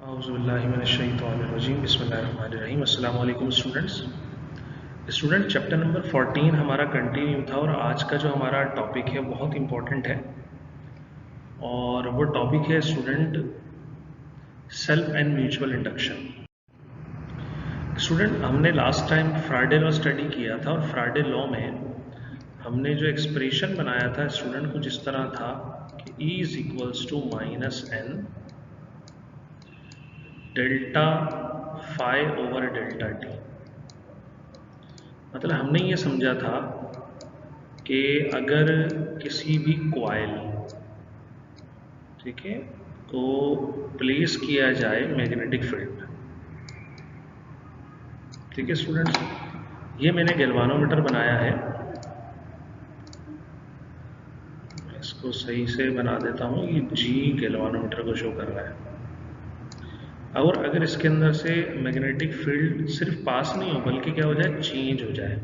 औज़ुबिल्लाहिमिनश्शैतानिर्रजीम बिस्मिल्लाहिर्रहमानिर्रहीम। अस्सलाम वालेकुम स्टूडेंट्स। चैप्टर नंबर 14 हमारा कंटिन्यू था और आज का जो हमारा टॉपिक है बहुत इम्पोर्टेंट है और वो टॉपिक है student self and mutual induction. Student हमने last time Faraday law study किया था और फ्राडे लॉ में हमने जो एक्सप्रेशन बनाया था स्टूडेंट कुछ इस तरह था कि E is equals to minus N delta phi over delta T. मतलब हमने ये समझा था कि अगर किसी भी कॉइल, ठीक है, को प्लेस किया जाए मैग्नेटिक फील्ड, ठीक है स्टूडेंट्स, ये मैंने गैल्वानोमीटर बनाया है, इसको सही से बना देता हूँ। ये G गैल्वानोमीटर को शो कर रहा है। और अगर इसके अंदर से मैग्नेटिक फील्ड सिर्फ पास नहीं हो बल्कि क्या हो जाए, चेंज हो जाए,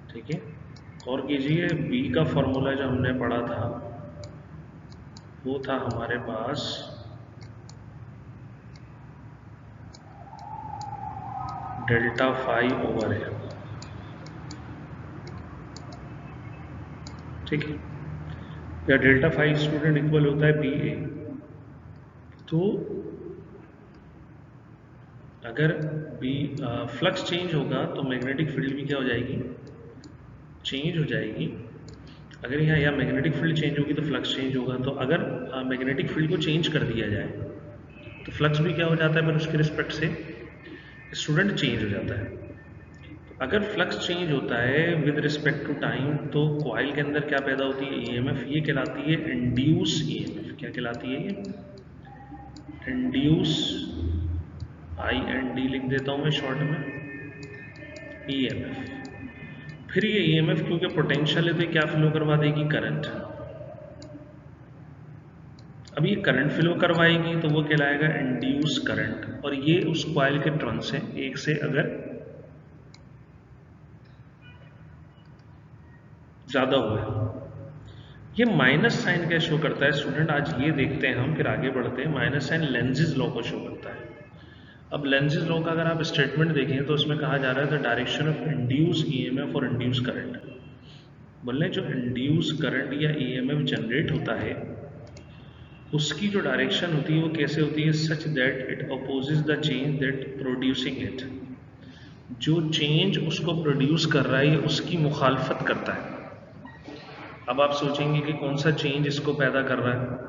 ठीक है। और कीजिए B का फॉर्मूला जो हमने पढ़ा था वो था हमारे पास डेल्टा फाई ओवर है, ठीक है, या डेल्टा फाई स्टूडेंट इक्वल होता है बी ए। तो अगर बी फ्लक्स चेंज होगा तो मैग्नेटिक फील्ड भी क्या हो जाएगी, चेंज हो जाएगी। अगर यहाँ मैग्नेटिक फील्ड चेंज होगी तो फ्लक्स चेंज होगा। तो अगर मैग्नेटिक फील्ड को चेंज कर दिया जाए तो फ्लक्स भी क्या हो जाता है, फिर उसके रिस्पेक्ट से स्टूडेंट चेंज हो जाता है। तो अगर फ्लक्स चेंज होता है विद रिस्पेक्ट टू टाइम तो कॉइल के अंदर क्या पैदा होती है, ईएमएफ। ये कहलाती है इंड्यूस ईएमएफ। क्या कहलाती है ये, इंड्यूस, IND लिख देता हूं मैं शॉर्ट में, ईएमएफ। फिर ये ईएमएफ क्योंकि पोटेंशियल है तो क्या फ्लो करवा देगी, करंट। अब ये करंट फ्लो करवाएगी तो वो कहलाएगा इंड्यूस करंट। और ये उस कॉइल के टर्न्स हैं, एक से अगर ज्यादा हुआ। ये माइनस साइन क्या शो करता है स्टूडेंट, आज ये देखते हैं हम, फिर आगे बढ़ते हैं। माइनस साइन लेंजिस लॉ को शो करता है। अब लेंजिस लॉ का अगर आप स्टेटमेंट देखें तो उसमें कहा जा रहा है the direction of induce EMF और इंड्यूस करंट। बोले जो इंड्यूस करंट या ईएमएफ जनरेट होता है उसकी जो डायरेक्शन होती है वो कैसे होती है, such that it opposes the change that producing it. जो चेंज उसको प्रोड्यूस कर रहा है उसकी मुखालफत करता है। अब आप सोचेंगे कि कौन सा चेंज इसको पैदा कर रहा है,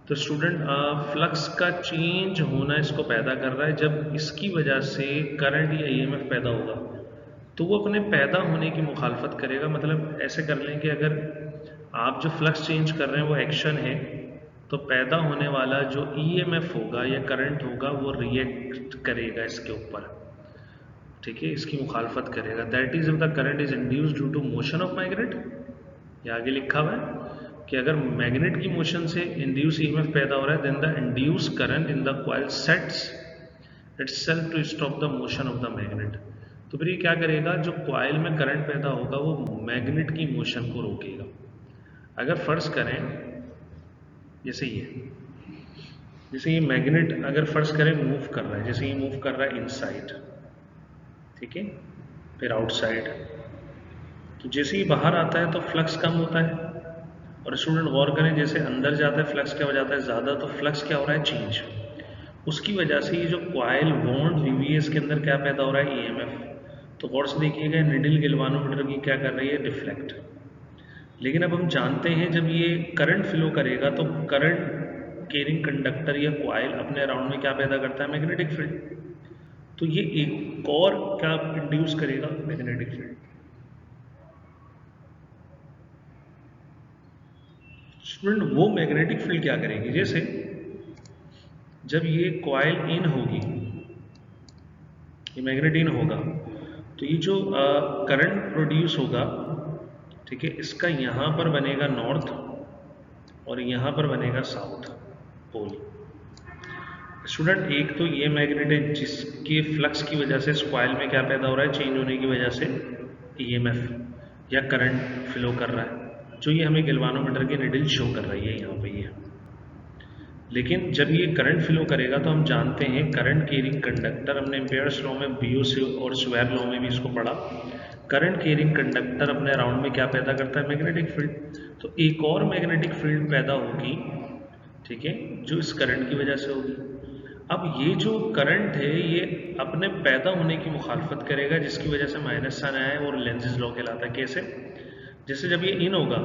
तो स्टूडेंट फ्लक्स का चेंज होना इसको पैदा कर रहा है। जब इसकी वजह से करंट या ईएमएफ पैदा होगा तो वो अपने पैदा होने की मुखालफत करेगा। मतलब ऐसे कर लें कि अगर आप जो फ्लक्स चेंज कर रहे हैं वो एक्शन है तो पैदा होने वाला जो ईएमएफ होगा या करंट होगा वो रिएक्ट करेगा इसके ऊपर, ठीक है, इसकी मुखालफत करेगा। That is if the current is induced due to motion of magnet. ये आगे लिखा हुआ है कि अगर मैग्नेट की मोशन से इंड्यूस ईएमएफ पैदा हो रहा है then the induce current in the coil sets itself to stop the motion of the magnet. तो फिर ये क्या करेगा, जो कॉइल में करंट पैदा होगा वो मैग्नेट की मोशन को रोकेगा। अगर फर्ज करें जैसे ये मैग्नेट अगर फर्ज करें मूव कर रहा है, जैसे ये मूव कर रहा है इनसाइड, ठीक है, फिर आउटसाइड, तो जैसे ही बाहर आता है तो फ्लक्स कम होता है। और स्टूडेंट गौर करें, जैसे अंदर जाता है फ्लक्स क्या हो जाता है, ज़्यादा, तो फ्लक्स क्या हो रहा है, चेंज। उसकी वजह से ये जो कॉइल वॉन्ड VVS के अंदर क्या पैदा हो रहा है, EMF। तो गौर से देखिएगा निडल गैल्वानोमीटर की क्या कर रही है, डिफ्लेक्ट। लेकिन अब हम जानते हैं जब ये करंट फ्लो करेगा तो करंट कैरिंग कंडक्टर या कॉइल अपने अराउंड में क्या पैदा करता है, मैग्नेटिक फील्ड। तो ये एक और क्या इंड्यूस करेगा, मैग्नेटिक फील्ड। स्टूडेंट वो मैग्नेटिक फील्ड क्या करेगी, जैसे जब ये कॉइल इन होगी, ये मैग्नेट इन होगा तो ये जो करंट प्रोड्यूस होगा, ठीक है, इसका यहाँ पर बनेगा नॉर्थ और यहाँ पर बनेगा साउथ पोल। स्टूडेंट एक तो ये मैग्नेट है जिसके फ्लक्स की वजह से इस कॉइल में क्या पैदा हो रहा है, चेंज होने की वजह से EMF या करंट फ्लो कर रहा है, जो ये हमें गैल्वानोमीटर की निडल शो कर रही है यहाँ पे। ये लेकिन जब ये करंट फ्लो करेगा तो हम जानते हैं करंट कैरिंग कंडक्टर, हमने एम्पेयर्स लॉ में बीओ से और स्क्वायर लॉ में भी इसको पढ़ा, करंट कैरिंग कंडक्टर अपने अराउंड में क्या पैदा करता है, मैग्नेटिक फील्ड। तो एक और मैग्नेटिक फील्ड पैदा होगी, ठीक है, जो इस करंट की वजह से होगी। अब ये जो करंट है ये अपने पैदा होने की मुखालफत करेगा, जिसकी वजह से माइनस साइन आया है, और लेंजिस लॉ कहलाता है। कैसे? जैसे जब ये इन होगा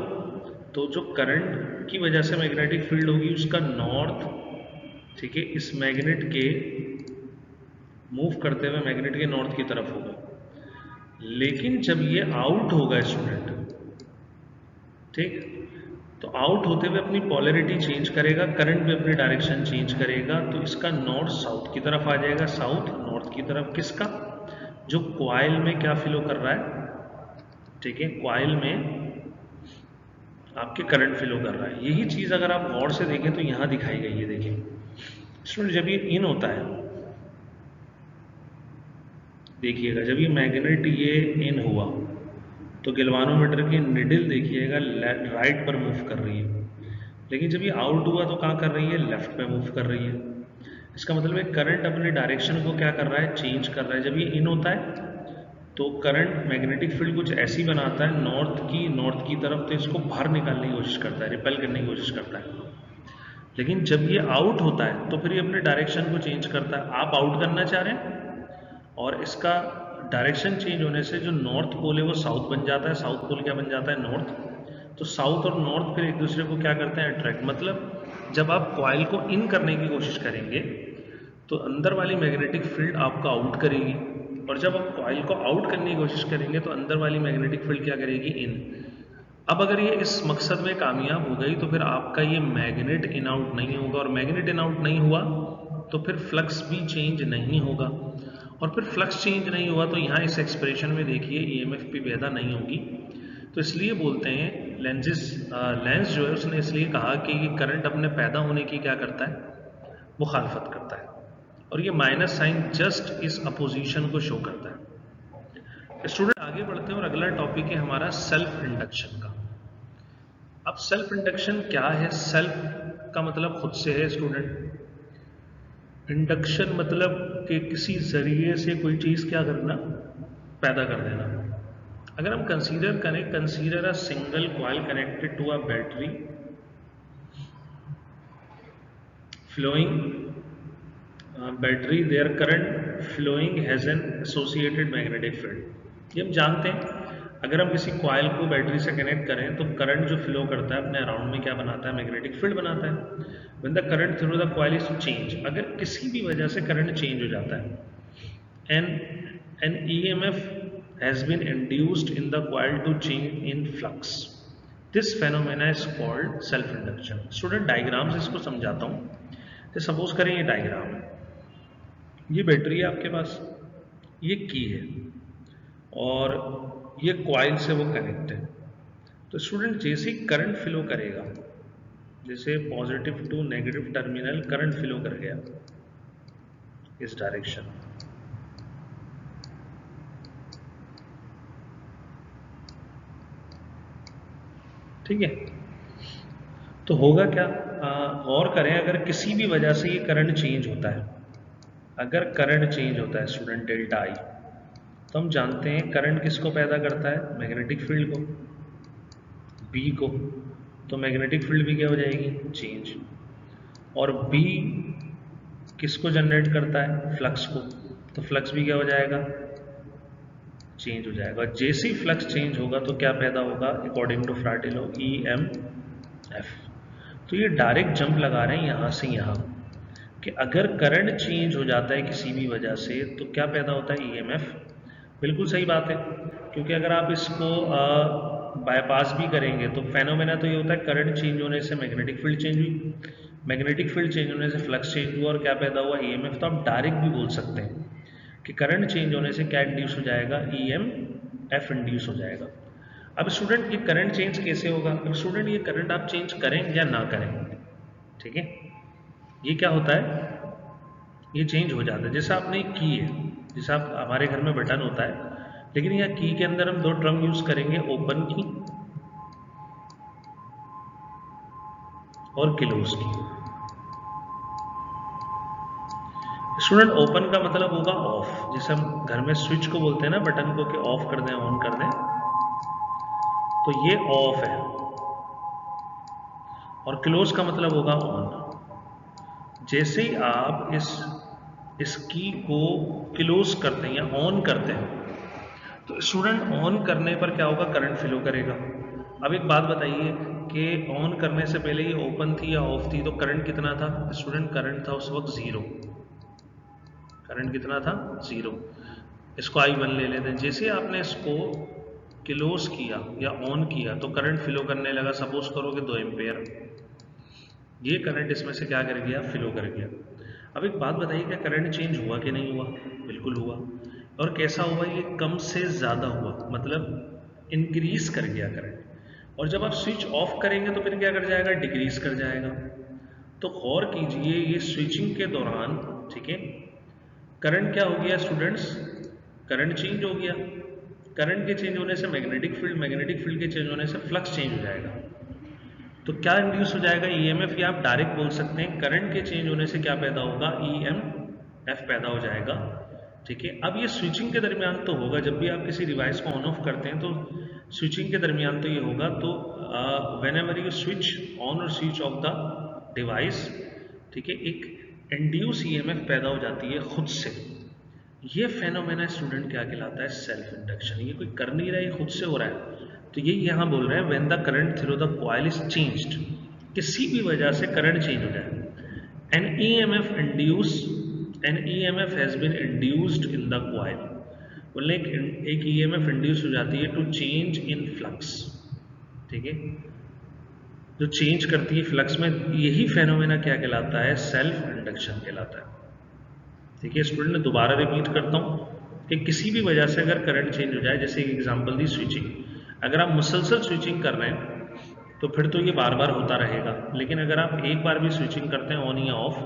तो जो करंट की वजह से मैग्नेटिक फील्ड होगी उसका नॉर्थ, ठीक है, इस मैग्नेट के मूव करते हुए मैग्नेट के नॉर्थ की तरफ होगा। लेकिन जब ये आउट होगा स्टूडेंट, ठीक, तो आउट होते हुए अपनी पोलैरिटी चेंज करेगा, करंट भी अपनी डायरेक्शन चेंज करेगा, तो इसका नॉर्थ साउथ की तरफ आ जाएगा, साउथ नॉर्थ की तरफ। किसका? जो क्वाइल में क्या फ्लो कर रहा है, ठीक है, क्वाइल में आपके करंट फ्लो कर रहा है। यही चीज अगर आप गौर से देखें तो यहां दिखाई गई है। देखिए स्टूडेंट, जब ये इन होता है, देखिएगा जब ये मैग्नेट ये इन हुआ तो गैल्वानोमीटर की निडल देखिएगा राइट पर मूव कर रही है, लेकिन जब ये आउट हुआ तो कहाँ कर रही है, लेफ्ट पे मूव कर रही है। इसका मतलब है करंट अपने डायरेक्शन को क्या कर रहा है, चेंज कर रहा है। जब ये इन होता है तो करंट मैग्नेटिक फील्ड कुछ ऐसी बनाता है नॉर्थ की तरफ, तो इसको बाहर निकालने की कोशिश करता है, रिपेल करने की कोशिश करता है। लेकिन जब ये आउट होता है तो फिर ये अपने डायरेक्शन को चेंज करता है। आप आउट करना चाह रहे हैं और इसका डायरेक्शन चेंज होने से जो नॉर्थ पोल है वो साउथ बन जाता है, साउथ पोल क्या बन जाता है, नॉर्थ। तो साउथ और नॉर्थ फिर एक दूसरे को क्या करते हैं, अट्रैक्ट। मतलब जब आप कॉइल को इन करने की कोशिश करेंगे तो अंदर वाली मैग्नेटिक फील्ड आपका आउट करेगी, और जब आप कॉइल को आउट करने की कोशिश करेंगे तो अंदर वाली मैग्नेटिक फील्ड क्या करेगी, इन। अब अगर ये इस मकसद में कामयाब हो गई तो फिर आपका ये मैग्नेट इन आउट नहीं होगा, और मैग्नेट इन आउट नहीं हुआ तो फिर फ्लक्स भी चेंज नहीं होगा, और फिर फ्लक्स चेंज नहीं हुआ तो यहाँ इस एक्सप्रेशन में देखिए ईएमएफ भी पैदा नहीं होगी। तो इसलिए बोलते हैं लेंस जो है उसने इसलिए कहा कि ये करंट अपने पैदा होने की क्या करता है, मुखालफत करता है, और ये माइनस साइन जस्ट इस अपोजिशन को शो करता है। स्टूडेंट आगे बढ़ते हैं और अगला टॉपिक है हमारा सेल्फ इंडक्शन का। अब सेल्फ इंडक्शन क्या है? सेल्फ का मतलब खुद से है स्टूडेंट, इंडक्शन मतलब कि किसी जरिए से कोई चीज क्या करना, पैदा कर देना। अगर हम कंसीडर करें, consider a single coil connected to a battery flowing battery, their current flowing has an associated magnetic field। ये हम जानते हैं, अगर हम किसी कॉइल को बैटरी से कनेक्ट करें तो करंट जो फ्लो करता है अपने अराउंड में क्या बनाता है, मैग्नेटिक फील्ड बनाता है। When the current through the coil is change, अगर किसी भी वजह से करंट चेंज हो जाता है and an EMF has been induced in the coil to change in flux, this phenomena is called self induction. Student diagram से इसको समझाता हूँ। तो सपोज करें ये डायग्राम है, ये बैटरी है आपके पास, ये की है और ये कॉइल से वो कनेक्ट है। तो स्टूडेंट जैसे ही करंट फ्लो करेगा, जैसे positive to negative terminal current flow कर गया इस डायरेक्शन, ठीक है, तो होगा क्या, और करें, अगर किसी भी वजह से ये करंट चेंज होता है, अगर करंट चेंज होता है स्टूडेंट डेल्टा आई, तो हम जानते हैं करंट किसको पैदा करता है, मैग्नेटिक फील्ड को, बी को। तो मैग्नेटिक फील्ड भी क्या हो जाएगी, चेंज। और बी किसको जनरेट करता है, फ्लक्स को, तो फ्लक्स भी क्या हो जाएगा, चेंज हो जाएगा। जैसे ही फ्लक्स चेंज होगा तो क्या पैदा होगा, अकॉर्डिंग टू फ्राटे लॉ, ईएमएफ। तो ये डायरेक्ट जंप लगा रहे हैं यहां से यहां कि अगर करंट चेंज हो जाता है किसी भी वजह से तो क्या पैदा होता है, ईएमएफ। बिल्कुल सही बात है, क्योंकि अगर आप इसको बाईपास भी करेंगे तो फेनोमेना तो ये होता है करंट चेंज होने से मैग्नेटिक फील्ड चेंज हुई, मैग्नेटिक फील्ड चेंज होने से फ्लक्स चेंज हुआ, और क्या पैदा हुआ, ईएमएफ। तो आप डायरेक्ट भी बोल सकते हैं कि करंट चेंज होने से क्या इंड्यूस हो जाएगा, ईएमएफ इंड्यूस हो जाएगा। अब स्टूडेंट ये करंट चेंज कैसे होगा, अब स्टूडेंट ये करंट आप चेंज करें या ना करें, ठीक है, ये क्या होता है, ये चेंज हो जाता है। जैसे आपने की है, जैसे आप हमारे घर में बटन होता है, लेकिन यहाँ की के अंदर हम दो टर्म यूज करेंगे, ओपन की और क्लोज की। स्टूडेंट ओपन का मतलब होगा ऑफ, जैसे हम घर में स्विच को बोलते हैं ना, बटन को कि ऑफ कर दें ऑन कर दें, तो ये ऑफ है। और क्लोज का मतलब होगा ऑन। जैसे ही आप इस की को क्लोज करते हैं या ऑन करते हैं, तो स्टूडेंट ऑन करने पर क्या होगा, करंट फ्लो करेगा। अब एक बात बताइए कि ऑन करने से पहले ये ओपन थी या ऑफ थी, तो करंट कितना था स्टूडेंट? करंट था उस वक्त जीरो। करंट कितना था? जीरो। इसको I1 ले लेते हैं। जैसे आपने इसको क्लोज किया या ऑन किया तो करंट फ्लो करने लगा। सपोज करो कि 2 एम्पेयर, ये करंट इसमें से क्या कर गया, फ्लो कर गया। अब एक बात बताइए, क्या करंट चेंज हुआ कि नहीं हुआ? बिल्कुल हुआ। और कैसा हुआ? ये कम से ज़्यादा हुआ, मतलब इंक्रीज कर गया करंट। और जब आप स्विच ऑफ करेंगे तो फिर क्या कर जाएगा, डिक्रीज कर जाएगा। तो गौर कीजिए, ये स्विचिंग के दौरान, ठीक है, करंट क्या हो गया स्टूडेंट्स? करंट चेंज हो गया। करंट के चेंज होने से मैग्नेटिक फील्ड, मैग्नेटिक फील्ड के चेंज होने से फ्लक्स चेंज हो जाएगा। तो क्या इंड्यूस हो जाएगा? ईएमएफ, या आप डायरेक्ट बोल सकते हैं करंट के चेंज होने से क्या पैदा होगा, ईएमएफ पैदा हो जाएगा। ठीक है। अब ये स्विचिंग के दरमियान तो होगा, जब भी आप किसी डिवाइस को ऑन ऑफ करते हैं तो स्विचिंग के दरमियान तो ये होगा। तो when ever you switch on और स्विच ऑफ द डिवाइस, ठीक है, एक इंड्यूस ईएमएफ पैदा हो जाती है खुद से। ये फेनोमेना स्टूडेंट क्या कहलाता है, सेल्फ इंडक्शन। ये कोई कर नहीं रहा है, खुद से हो रहा है। तो ये यहाँ बोल रहे हैं when the current through the coil is changed, किसी भी वजह से करंट चेंज हो जाए, an EMF induce, an EMF has been induced in the coil. बोलने एक ईएमएफ इंड्यूस हो जाती है टू चेंज इन फ्लक्स, ठीक है, जो चेंज करती है फ्लक्स में। यही फेनोमेना क्या कहलाता है, सेल्फ इंडक्शन कहलाता है। ठीक है स्टूडेंट, मैं दोबारा रिपीट करता हूँ कि किसी भी वजह से अगर करंट चेंज हो जाए, जैसे एक एग्जांपल दी स्विचिंग, अगर आप मुसलसल स्विचिंग कर रहे हैं तो फिर तो ये बार बार होता रहेगा। लेकिन अगर आप एक बार भी स्विचिंग करते हैं ऑन या ऑफ,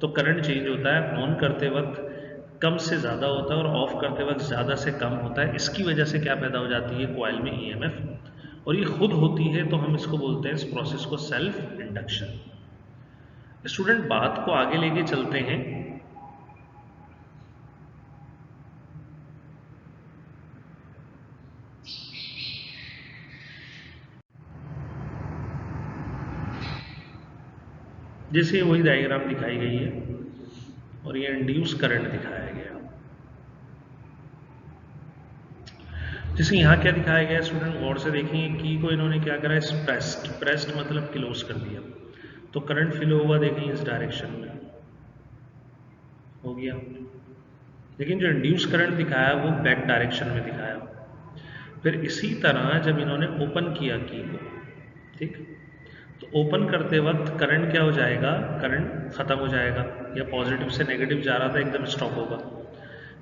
तो करंट चेंज होता है। ऑन करते वक्त कम से ज़्यादा होता है और ऑफ करते वक्त ज़्यादा से कम होता है। इसकी वजह से क्या पैदा हो जाती है, कॉइल में ईएमएफ, और ये खुद होती है। तो हम इसको बोलते हैं, इस प्रोसेस को, सेल्फ इंडक्शन। स्टूडेंट बात को आगे लेके चलते हैं। जैसे वही डायग्राम दिखाई गई है और ये इंड्यूस करंट दिखाया गया। जैसे यहाँ क्या दिखाया गया स्टूडेंट, गौर से देखेंगे, की को इन्होंने क्या करा, प्रेस्ड, प्रेस्ड मतलब क्लोज कर दिया, तो करंट फ्लो हुआ, देखेंगे इस डायरेक्शन में हो गया। लेकिन जो इंड्यूस करंट दिखाया वो बैक डायरेक्शन में दिखाया। फिर इसी तरह जब इन्होंने ओपन किया की को, ठीक, तो ओपन करते वक्त करंट क्या हो जाएगा, करंट खत्म हो जाएगा, या पॉजिटिव से नेगेटिव जा रहा था एकदम स्टॉप होगा।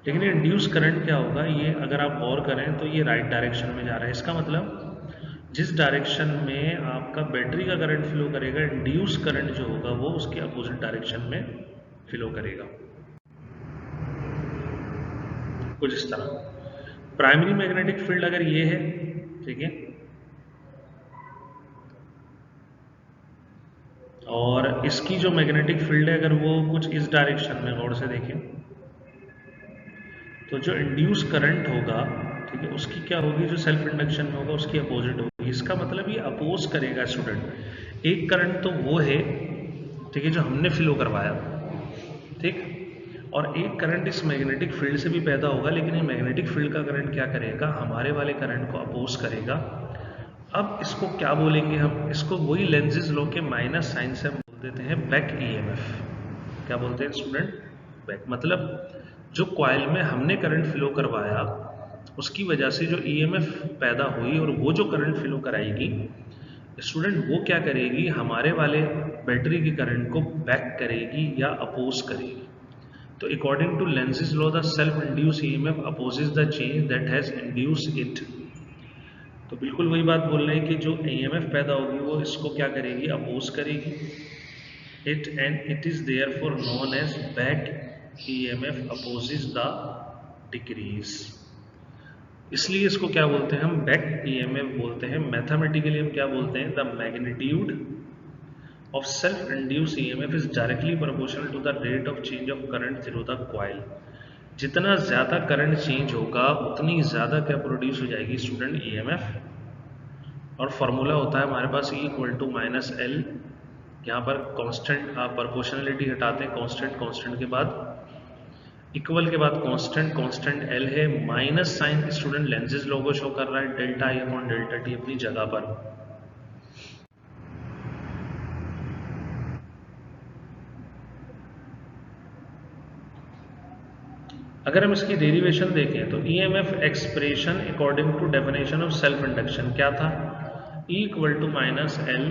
लेकिन ये इंड्यूस करंट क्या होगा, ये अगर आप गौर करें तो ये राइट डायरेक्शन में जा रहा है। इसका मतलब जिस डायरेक्शन में आपका बैटरी का करंट फ्लो करेगा, इंड्यूस करंट जो होगा वो उसके अपोजिट डायरेक्शन में फ्लो करेगा, कुछ इस तरह। प्राइमरी मैग्नेटिक फील्ड अगर ये है, ठीक है, और इसकी जो मैग्नेटिक फील्ड है अगर वो कुछ इस डायरेक्शन में, गौर से देखें, तो जो इंड्यूस करंट होगा, ठीक है, उसकी क्या होगी, जो सेल्फ इंडक्शन में होगा उसकी अपोजिट होगी। इसका मतलब ये अपोज करेगा स्टूडेंट। एक करंट तो वो है, ठीक है, जो हमने फ्लो करवाया, ठीक, और एक करंट इस मैग्नेटिक फील्ड से भी पैदा होगा, लेकिन ये मैग्नेटिक फील्ड का करंट क्या करेगा, हमारे वाले करंट को अपोज करेगा। अब इसको क्या बोलेंगे हम, इसको वही लेंजिस लॉ के माइनस साइन से हम बोल देते हैं बैक ईएमएफ। क्या बोलते हैं स्टूडेंट, बैक। मतलब जो कॉइल में हमने करंट फ्लो करवाया उसकी वजह से जो ईएमएफ पैदा हुई, और वो जो करंट फ्लो कराएगी स्टूडेंट, वो क्या करेगी, हमारे वाले बैटरी की करंट को बैक करेगी या अपोज करेगी। तो according to Lenz's law, the self induce EMF opposes the change that has induce it. तो बिल्कुल वही बात बोल रहे हैं कि जो ईएमएफ पैदा होगी वो इसको क्या करेगी, अपोज करेगी it, and it is therefore known as back EMF opposes the decrease. इसलिए इसको क्या बोलते हैं हम, बैक ईएमएफ बोलते हैं। मैथमेटिकली हम क्या बोलते हैं, the magnitude of self-induced EMF is directly proportional to the rate of change of current through the coil. जितना ज़्यादा करंट चेंज होगा उतनी ज़्यादा क्या प्रोड्यूस हो जाएगी स्टूडेंट EMF। और फॉर्मूला होता है हमारे पास E equal to minus L. यहाँ पर कांस्टेंट, आप प्रोपोर्शनलिटी हटाते हैं, कांस्टेंट कांस्टेंट के बाद इक्वल के बाद कांस्टेंट, कांस्टेंट एल है, minus sign student Lenz's law को शो कर रहा है, delta I upon delta T अपनी जगह पर। अगर हम इसकी डेरिवेशन देखें तो EMF expression according to definition of self induction क्या था, E equal to minus L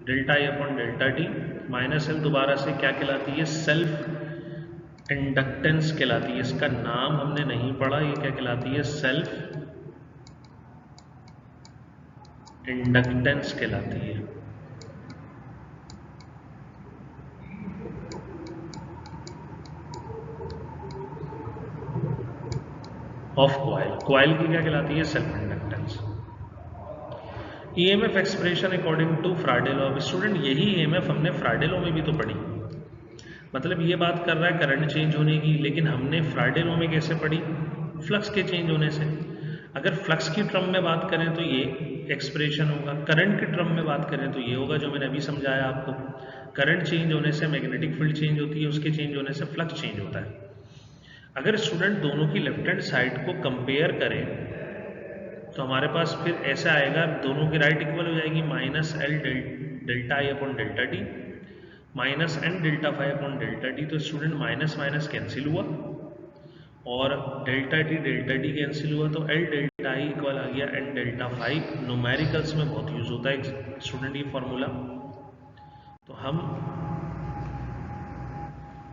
delta I upon delta T. Minus L दोबारा से क्या कहलाती है, सेल्फ इंडक्टेंस कहलाती है। इसका नाम हमने नहीं पढ़ा, ये क्या कहलाती है, सेल्फ इंडक्टेंस कहलाती है। ऑफ कॉइल की क्या कहलाती है, self inductance. EMF expression according to Faraday law. Student यही EMF हमने फ्राडे लॉ में भी तो पढ़ी, मतलब ये बात कर रहा है करंट चेंज होने की, लेकिन हमने फ्राडे लॉ में कैसे पढ़ी, फ्लक्स के चेंज होने से। अगर फ्लक्स की टर्म में बात करें तो ये एक्सप्रेशन होगा, करंट की टर्म में बात करें तो ये होगा जो मैंने अभी समझाया आपको। करंट चेंज होने से मैग्नेटिक फील्ड चेंज होती है, उसके चेंज होने से फ्लक्स चेंज होता है। अगर स्टूडेंट दोनों की लेफ्ट हैंड साइड को कंपेयर करें तो हमारे पास फिर ऐसा आएगा, दोनों की राइट इक्वल हो जाएगी, minus L delta I upon delta T minus N delta phi upon delta T. तो स्टूडेंट माइनस माइनस कैंसिल हुआ और डेल्टा टी कैंसिल हुआ, तो एल डेल्टा आई इक्वल आ गया एन डेल्टा फाई। न्यूमेरिकल्स में बहुत यूज होता है स्टूडेंट ये फॉर्मूला। तो हम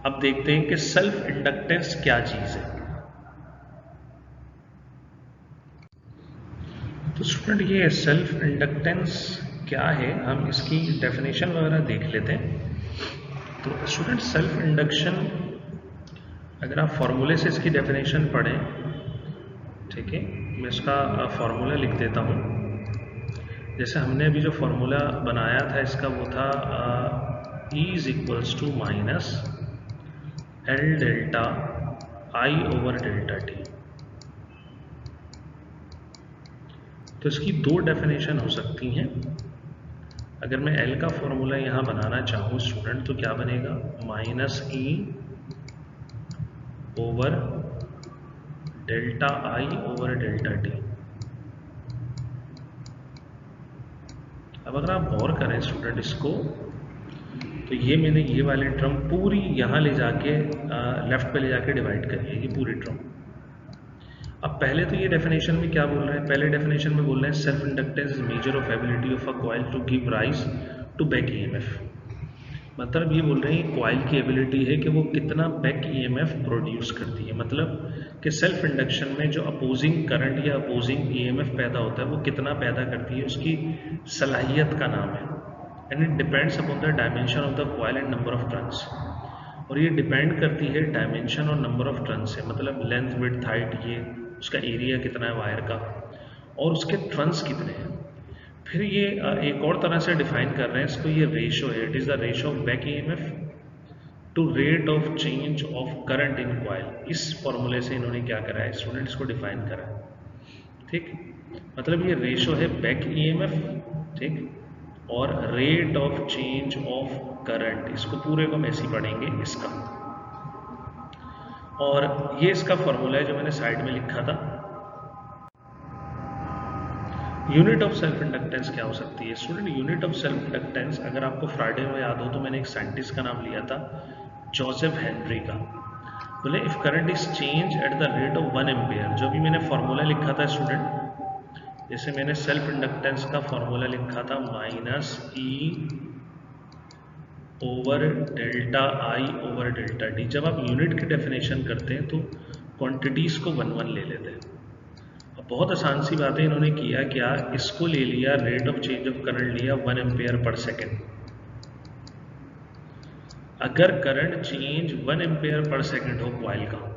अब देखते हैं कि सेल्फ इंडक्टेंस क्या चीज है। तो स्टूडेंट ये सेल्फ इंडक्टेंस क्या है, हम इसकी डेफिनेशन वगैरह देख लेते हैं। तो स्टूडेंट सेल्फ इंडक्शन, अगर आप फॉर्मूले से इसकी डेफिनेशन पढ़ें, ठीक है, मैं इसका फॉर्मूला लिख देता हूँ। जैसे हमने अभी जो फॉर्मूला बनाया था इसका, वो था E is equals to minus L delta I over delta T. तो इसकी दो डेफिनेशन हो सकती हैं। अगर मैं L का फॉर्मूला यहाँ बनाना चाहूँ स्टूडेंट तो क्या बनेगा, minus E over delta I over delta T. अब अगर आप गौर करें स्टूडेंट इसको, तो ये मैंने ये वाली टर्म पूरी यहाँ ले जाके लेफ्ट पे ले जाके डिवाइड करी है, ये पूरी टर्म। अब पहले तो ये डेफिनेशन में क्या बोल रहे हैं, पहले डेफिनेशन में बोल रहे हैं self inductance is measure of ability of a coil to give rise to back EMF। मतलब ये बोल रहे हैं कॉइल की एबिलिटी है कि वो कितना बैक EMF प्रोड्यूस करती है। मतलब कि सेल्फ इंडक्शन में जो अपोजिंग करंट या अपोजिंग EMF पैदा होता है वो कितना पैदा करती है, उसकी सलाहियत का नाम है। And it depends upon the dimension of the coil and number of turns. और ये डिपेंड करती है डायमेंशन और नंबर ऑफ टर्न्स से, मतलब लेंथ विड्थ हाइट, ये उसका एरिया कितना है वायर का, और उसके टर्न्स कितने हैं। फिर ये एक और तरह से डिफाइन कर रहे हैं इसको, ये रेशो है, it is the ratio of back EMF to rate of change of current in coil. इस फॉर्मूले से इन्होंने क्या करा है स्टूडेंट, इसको डिफाइन करा है, ठीक। मतलब ये रेशो है बैक EMF, ठीक, और rate of change of current, इसको पूरे को हम ऐसे ही पढ़ेंगे इसका। और ये इसका फॉर्मूला है जो मैंने साइड में लिखा था। यूनिट ऑफ सेल्फ इंडक्टेंस क्या हो सकती है student, unit of self inductance अगर आपको फ्राइडे में याद हो तो मैंने एक साइंटिस्ट का नाम लिया था, जोसेफ हेनरी का। बोले if current is change at the rate of 1 ampere, जो भी मैंने फॉर्मूला लिखा था स्टूडेंट, जैसे मैंने सेल्फ इंडक्टेंस का फॉर्मूला लिखा था minus E over delta I over delta T. जब आप यूनिट की डेफिनेशन करते हैं तो क्वांटिटीज को 1 ले लेते हैं। अब बहुत आसान सी बात है, इन्होंने किया क्या, इसको ले लिया, rate of change of current लिया 1 एम्पियर पर सेकेंड। अगर current change 1 ampere per second हो कॉइल का,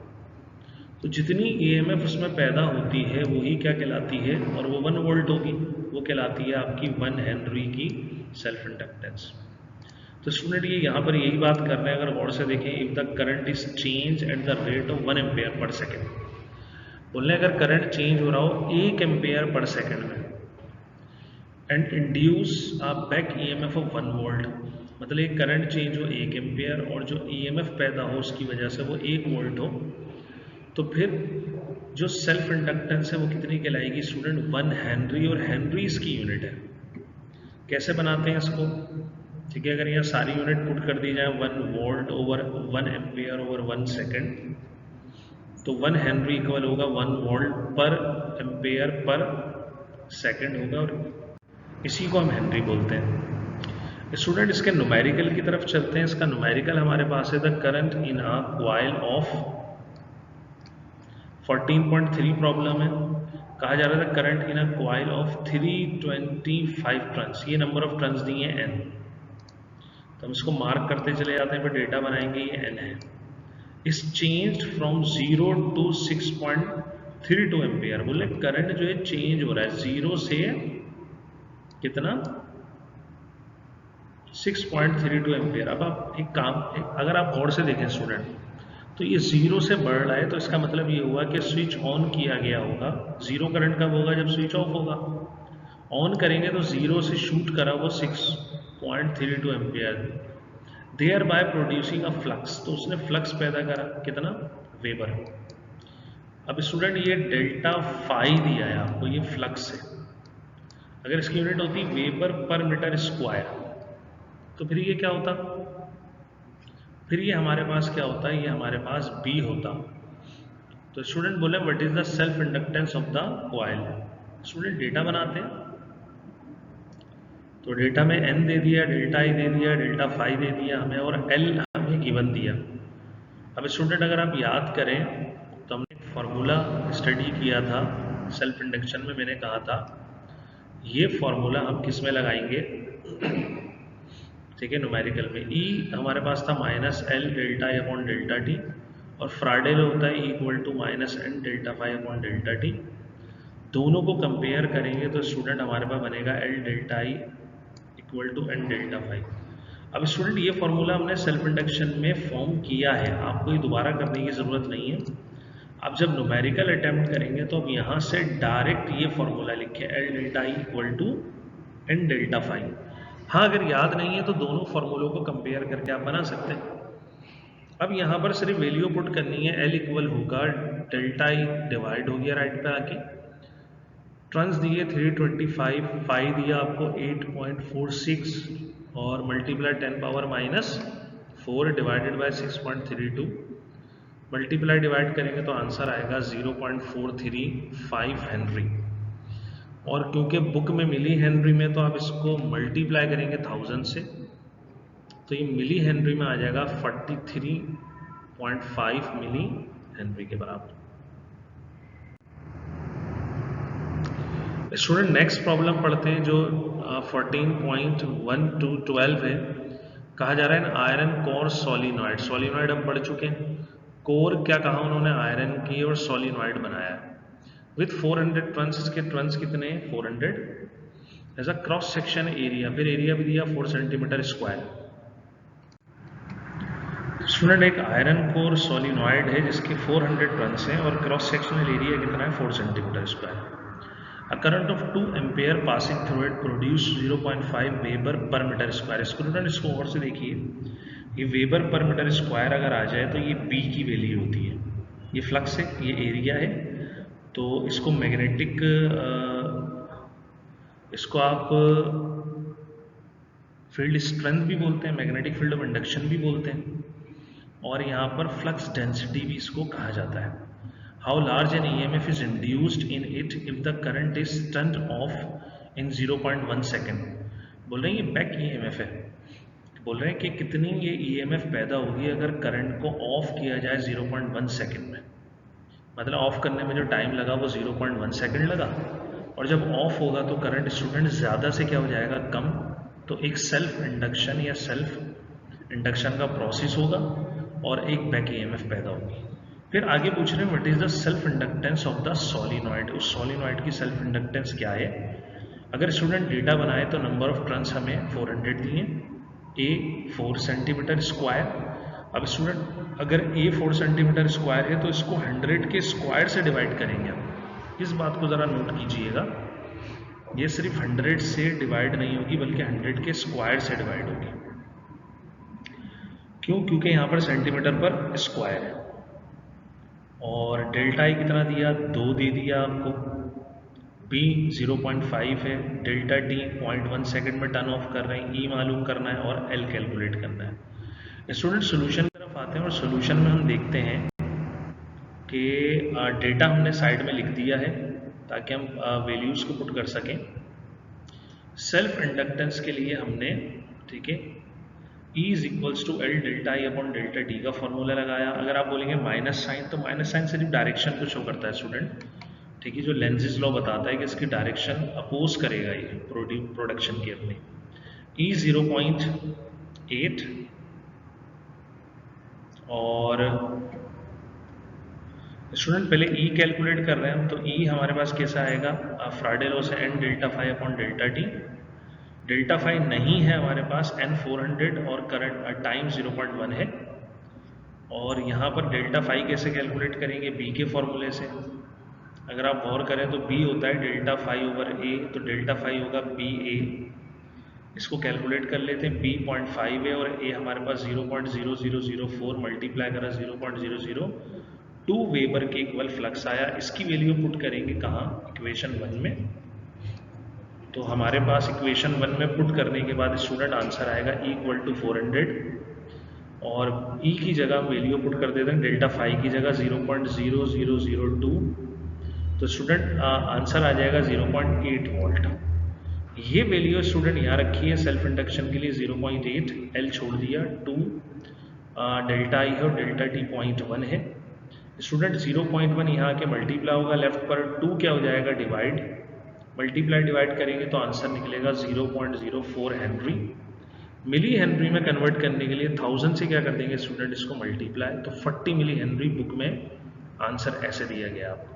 तो जितनी EMF उसमें पैदा होती है वही क्या कहलाती है, और वो 1 वोल्ट होगी, वो कहलाती है आपकी 1 हेनरी की सेल्फ इंडक्टेंस। तो स्टूडेंट ये यहाँ पर यही बात कर रहे हैं, अगर गौर से देखें, if the current is change at the rate of 1 ampere per second, बोल रहे हैं अगर करंट चेंज हो रहा हो 1 एम्पेयर पर सेकेंड में, and induce a back EMF of 1 volt, मतलब एक करंट चेंज हो 1 एम्पेयर और जो ईएमएफ पैदा हो उसकी वजह से वो 1 वोल्ट हो, तो फिर जो सेल्फ इंडक्टेंस है वो कितनी कहलाएगी स्टूडेंट? 1 हेनरी, और हेनरी इसकी यूनिट है। कैसे बनाते हैं इसको? ठीक है, अगर यहाँ सारी यूनिट पुट कर दी जाए 1 volt over 1 ampere over 1 second, तो 1 हेनरी इक्वल होगा 1 volt per ampere per second होगा, और इसी को हम हेनरी बोलते हैं। स्टूडेंट इसके न्यूमेरिकल की तरफ चलते हैं। इसका न्यूमेरिकल हमारे पास है the current in a coil of 14.3 problem है। कहा जा रहा था current in a coil of 325 turns, ये नंबर ऑफ टर्न्स दिए हैं n, तो हम इसको मार्क करते चले जाते हैं, फिर डेटा बनाएंगे, ये n है। इस चेंज फ्रॉम 0 टू 6.32 एम्पियर, बोले करंट जो है चेंज हो रहा है 0 से कितना? 6.32 एम्पियर। अब आप एक काम, अगर आप गौर से देखें स्टूडेंट, तो ये 0 से बढ़ रहा है, तो इसका मतलब ये हुआ कि स्विच ऑन किया गया होगा। 0 करंट कब होगा? जब स्विच ऑफ होगा। ऑन करेंगे तो 0 से शूट करा वो 6.32 ampere, thereby producing a flux, तो उसने फ्लक्स पैदा करा कितना? वेबर। अब स्टूडेंट ये डेल्टा फाई दिया है आपको, ये फ्लक्स है। अगर इसकी यूनिट होती वेबर पर मीटर स्क्वायर, तो फिर ये क्या होता? फिर ये हमारे पास क्या होता है? ये हमारे पास B होता। तो स्टूडेंट बोले what is the self inductance of the coil. Student data बनाते हैं, तो डेटा में n दे दिया, डेल्टा I दे दिया, डेल्टा फाई दे दिया हमें, और L हमें गिवन दिया। अब स्टूडेंट अगर आप याद करें तो हमने एक फार्मूला स्टडी किया था सेल्फ इंडक्शन में, मैंने कहा था ये फार्मूला हम किस में लगाएंगे? ठीक है, न्यूमेरिकल में। E हमारे पास था -L delta I upon delta T, और फ्राइडे में होता है equal to -N delta phi upon delta T. दोनों को कंपेयर करेंगे तो स्टूडेंट हमारे पास बनेगा L delta I equal to N delta phi. अब स्टूडेंट ये फॉर्मूला हमने सेल्फ इंडक्शन में फॉर्म किया है, आपको ये दोबारा करने की ज़रूरत नहीं है। आप जब न्यूमेरिकल अटैम्प्ट करेंगे तो अब यहाँ से डायरेक्ट ये फॉर्मूला लिखे L delta I equal to N delta phi. हाँ, अगर याद नहीं है तो दोनों फॉर्मूलों को कंपेयर करके आप बना सकते हैं। अब यहाँ पर सिर्फ वैल्यू पुट करनी है, L इक्वल होगा डेल्टा I डिवाइड हो गया राइट पे आके, टर्न्स दिए 325, फाई दिया आपको 8.46, और multiply 10 power -4 divided by 6.32, multiply divide करेंगे तो आंसर आएगा 0.435 हेनरी। और क्योंकि बुक में मिली हेनरी में, तो आप इसको मल्टीप्लाई करेंगे 1000 से, तो ये मिली हेनरी में आ जाएगा 43.5 मिली हेनरी के बराबर। स्टूडेंट नेक्स्ट प्रॉब्लम पढ़ते हैं जो 14.1 to 12 है। कहा जा रहा है आयरन कोर सोलिनॉइड, सोलिनॉइड हम पढ़ चुके हैं। कोर क्या कहा उन्होंने? आयरन की, और सोलिनॉइड बनाया विथ 400 टर्न्स। इसके टर्न्स कितने हैं? 400। As a cross section area, फिर एरिया भी दिया 4 सेंटीमीटर स्क्वायर। स्टूडेंट एक आयरन कोर सोलिनॉइड है जिसके 400 टर्न्स हैं और क्रॉस सेक्शनल एरिया कितना है? 4 centimeter square. A current of 2 ampere passing through it produce 0.5 weber per meter square. Student इसको और से देखिए, ये वेबर पर मीटर स्क्वायर अगर आ जाए तो ये B की वैल्यू होती है। ये फ्लक्स है, ये एरिया है, तो इसको मैग्नेटिक, इसको आप फील्ड स्ट्रेंथ भी बोलते हैं, मैग्नेटिक फील्ड ऑफ इंडक्शन भी बोलते हैं, और यहाँ पर फ्लक्स डेंसिटी भी इसको कहा जाता है। How large an EMF is induced in it if the current is turned off in 0.1 second। बोल रहे हैं ये बैक EMF है, बोल रहे हैं कि कितनी ये EMF पैदा होगी अगर करंट को ऑफ किया जाए 0.1 सेकेंड में। मतलब ऑफ करने में जो टाइम लगा वो 0.1 सेकेंड लगा, और जब ऑफ होगा तो करंट स्टूडेंट ज़्यादा से क्या हो जाएगा? कम। तो एक सेल्फ इंडक्शन या सेल्फ इंडक्शन का प्रोसेस होगा और एक बैक EMF पैदा होगी। फिर आगे पूछ रहे हैं what is the self inductance of the solenoid. उस सोलिनॉइड की सेल्फ इंडक्टेंस क्या है? अगर स्टूडेंट डेटा बनाए तो नंबर ऑफ टर्न्स हमें 400 दिए, ए 4 सेंटीमीटर स्क्वायर। अब स्टूडेंट अगर ए 4 सेंटीमीटर स्क्वायर है तो इसको 100 के स्क्वायर से डिवाइड करेंगे हम। इस बात को ज़रा नोट कीजिएगा, ये सिर्फ 100 से डिवाइड नहीं होगी बल्कि 100 के स्क्वायर से डिवाइड होगी। क्यों? क्योंकि यहाँ पर सेंटीमीटर पर स्क्वायर है। और डेल्टा आई कितना दिया? 2 दे दिया आपको। बी 0.5 है, डेल्टा टी 0.1 सेकेंड में टर्न ऑफ कर रहे हैं, ई मालूम करना है और एल कैलकुलेट करना है। स्टूडेंट सोल्यूशन की तरफ आते हैं और सोल्यूशन में हम देखते हैं कि डेटा हमने साइड में लिख दिया है ताकि हम वैल्यूज को पुट कर सकें। सेल्फ इंडक्टेंस के लिए हमने, ठीक है, E is equals to L delta I upon delta T का फॉर्मूला लगाया। अगर आप बोलेंगे माइनस साइन, तो माइनस साइन सिर्फ डायरेक्शन को शो करता है स्टूडेंट, ठीक है, जो लेंजिस लॉ बताता है कि इसकी डायरेक्शन अपोज करेगा ये प्रोडक्शन की अपनी। E 0.8 और स्टूडेंट पहले E कैलकुलेट कर रहे हैं हम, तो E हमारे पास कैसा आएगा? फ्राडे लॉ से n delta phi upon delta T. Delta phi नहीं है हमारे पास, n 400 और करंट टाइम 0.1 है। और यहाँ पर डेल्टा फाई कैसे कैलकुलेट करेंगे? B के फॉर्मूले से। अगर आप गौर करें तो B होता है डेल्टा फाई ओवर A, तो डेल्टा फाई होगा BA। इसको कैलकुलेट कर लेते हैं। B 0.5 है और A हमारे पास 0.0004 मल्टीप्लाई करा 0.002 वेबर के इक्वल फ्लक्स आया। इसकी वैल्यू पुट करेंगे कहाँ? इक्वेशन 1 में। तो हमारे पास इक्वेशन 1 में पुट करने के बाद स्टूडेंट आंसर आएगा E इक्वल टू 400 और E की जगह हम वैल्यू पुट कर देते हैं डेल्टा फाई की जगह 0.0002। तो स्टूडेंट आंसर आ जाएगा 0.8 वोल्ट। ये वैल्यू स्टूडेंट यहाँ रखी है सेल्फ इंडक्शन के लिए 0.8, L छोड़ दिया, 2 डेल्टा आई है और डेल्टा टी 0.1 है। स्टूडेंट 0.1 यहाँ के मल्टीप्लाई होगा लेफ्ट पर, 2 क्या हो जाएगा? डिवाइड। मल्टीप्लाई डिवाइड करेंगे तो आंसर निकलेगा 0.04 हेनरी। मिली हेनरी में कन्वर्ट करने के लिए 1000 से क्या कर देंगे स्टूडेंट? इसको मल्टीप्लाई, तो 40 मिली हेनरी बुक में आंसर ऐसे दिया गया आपको।